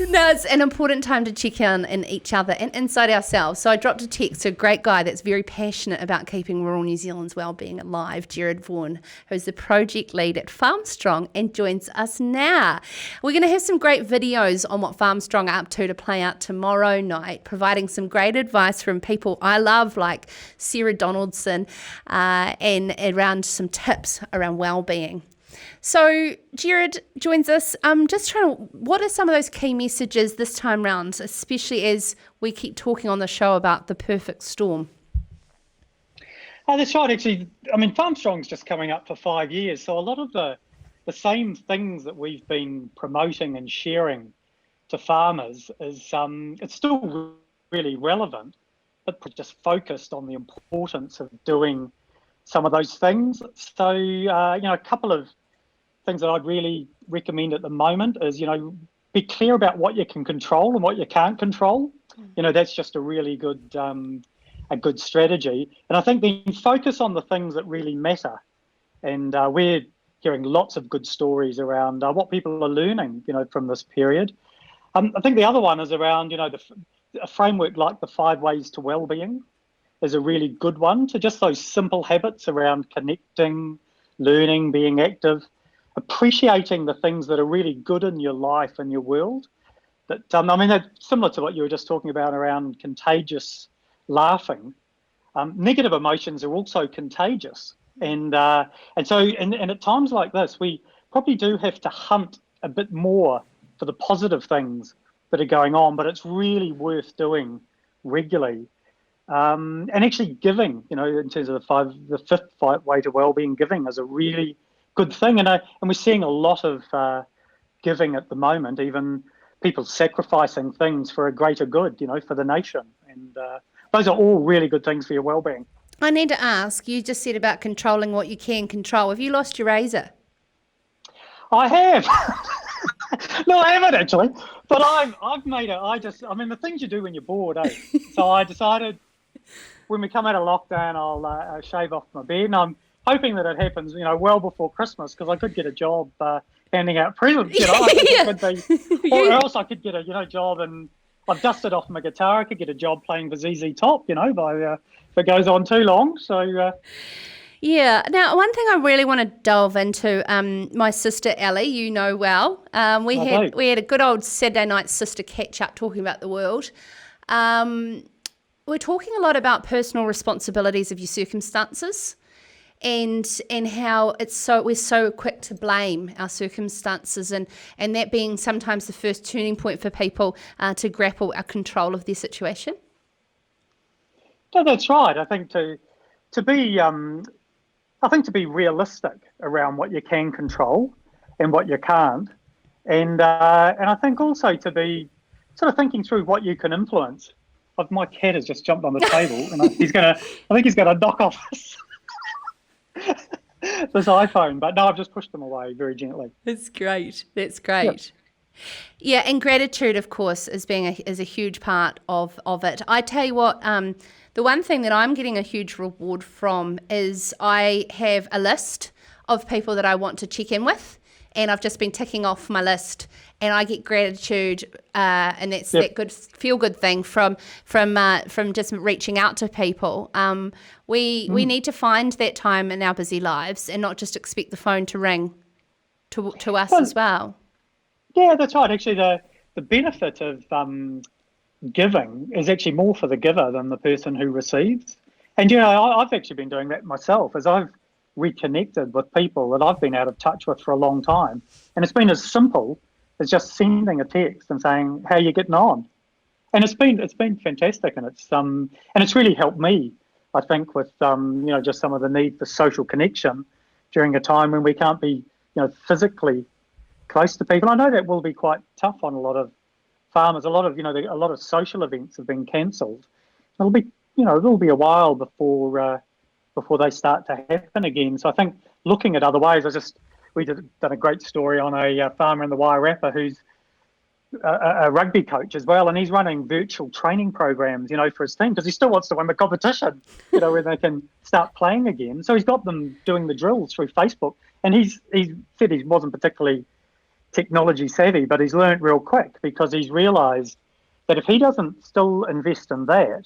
No, it's an important time to check in each other and inside ourselves. So I dropped a text to a great guy that's very passionate about keeping rural New Zealand's wellbeing alive, Gerard Vaughan, who's the project lead at Farmstrong and joins us now. We're going to have some great videos on what Farmstrong are up to play out tomorrow night, providing some great advice from people I love like Sarah Donaldson and around some tips around wellbeing. So Gerard joins us. What are some of those key messages this time round, especially as we keep talking on the show about the perfect storm? Oh, that's right. Actually, I mean, Farmstrong's just coming up for 5 years. So a lot of the same things that we've been promoting and sharing to farmers is it's still really relevant, but just focused on the importance of doing some of those things. So, a couple of things that I'd really recommend at the moment is, be clear about what you can control and what you can't control. That's just a really good a good strategy. And I think then focus on the things that really matter. And we're hearing lots of good stories around what people are learning, from this period. I think the other one is around, a framework like the 5 Ways to Wellbeing is a really good one. So just those simple habits around connecting, learning, being active, appreciating the things that are really good in your life and your world. That that's similar to what you were just talking about around contagious laughing. Negative emotions are also contagious, and so at times like this, we probably do have to hunt a bit more for the positive things that are going on. But it's really worth doing regularly, and actually giving. In terms of the 5th way to wellbeing, giving is a really good thing, and we're seeing a lot of giving at the moment, even people sacrificing things for a greater good, for the nation, and those are all really good things for your well-being. I need to ask, you just said about controlling what you can control. Have you lost your razor? I have. No, I haven't actually, but I've made it. The things you do when you're bored, eh? So I decided when we come out of lockdown, I'll shave off my beard, and I'm hoping that it happens, well before Christmas, because I could get a job handing out presents, or else I could get a job, and I've dusted off my guitar. I could get a job playing for ZZ Top, if it goes on too long. So. Yeah. Now, one thing I really want to delve into, my sister Ellie, well, we had a good old Saturday night sister catch up talking about the world. We're talking a lot about personal responsibilities of your circumstances. And how we're so quick to blame our circumstances, and that being sometimes the first turning point for people to grapple our control of their situation. No, that's right. I think to be realistic around what you can control and what you can't, and I think also to be sort of thinking through what you can influence. My cat has just jumped on the table, and I think he's going to knock off this iPhone, but no, I've just pushed them away very gently. That's great. Yeah, and gratitude, of course, is a huge part of it. I tell you what, the one thing that I'm getting a huge reward from is I have a list of people that I want to check in with, and I've just been ticking off my list, and I get gratitude, and that's that good feel-good thing from just reaching out to people. We need to find that time in our busy lives and not just expect the phone to ring to us as well. Yeah, that's right. Actually, the benefit of giving is actually more for the giver than the person who receives. And I've actually been doing that myself, as I've reconnected with people that I've been out of touch with for a long time, and it's been as simple as just sending a text and saying, "How are you getting on?" And it's been fantastic, and it's really helped me, I think, with just some of the need for social connection during a time when we can't be physically close to people. I know that will be quite tough on a lot of farmers. A lot of social events have been cancelled. It'll be a while before they start to happen again. So I think looking at other ways, we done a great story on a farmer in the Wairarapa who's a rugby coach as well, and he's running virtual training programs, for his team, because he still wants to win the competition, where they can start playing again. So he's got them doing the drills through Facebook, and he said he wasn't particularly technology savvy, but he's learnt real quick because he's realised that if he doesn't still invest in that,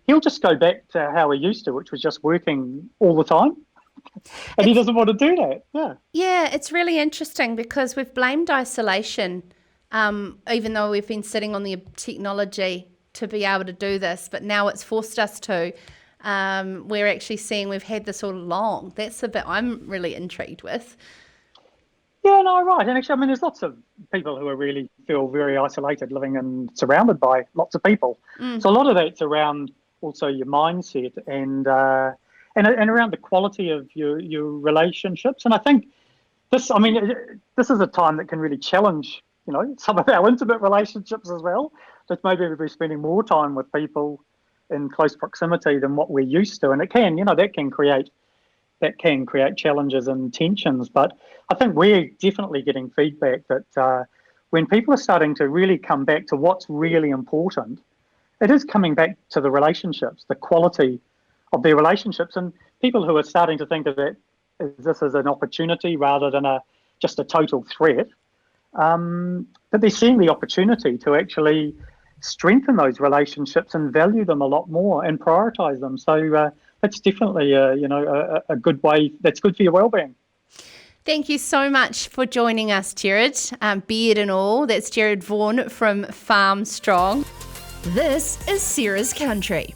he'll just go back to how he used to, which was just working all the time. And he doesn't want to do that. Yeah. Yeah, it's really interesting because we've blamed isolation, even though we've been sitting on the technology to be able to do this, but now it's forced us to. We're actually seeing we've had this all along. That's the bit I'm really intrigued with. Yeah, no, right. And actually, I mean, there's lots of people who are really feel very isolated, living and surrounded by lots of people. So a lot of that's around also your mindset and around the quality of your relationships. And I think this is a time that can really challenge, some of our intimate relationships as well. That maybe we're spending more time with people in close proximity than what we're used to, and it can, that can create challenges and tensions. But I think we're definitely getting feedback that when people are starting to really come back to what's really important, it is coming back to the relationships, the quality of their relationships, and people who are starting to think of it as this as an opportunity rather than just a total threat. But they're seeing the opportunity to actually strengthen those relationships and value them a lot more and prioritise them. So that's definitely a good way. That's good for your well-being. Thank you so much for joining us, Gerard. Beard and all. That's Gerard Vaughan from Farmstrong. This is Sarah's Country.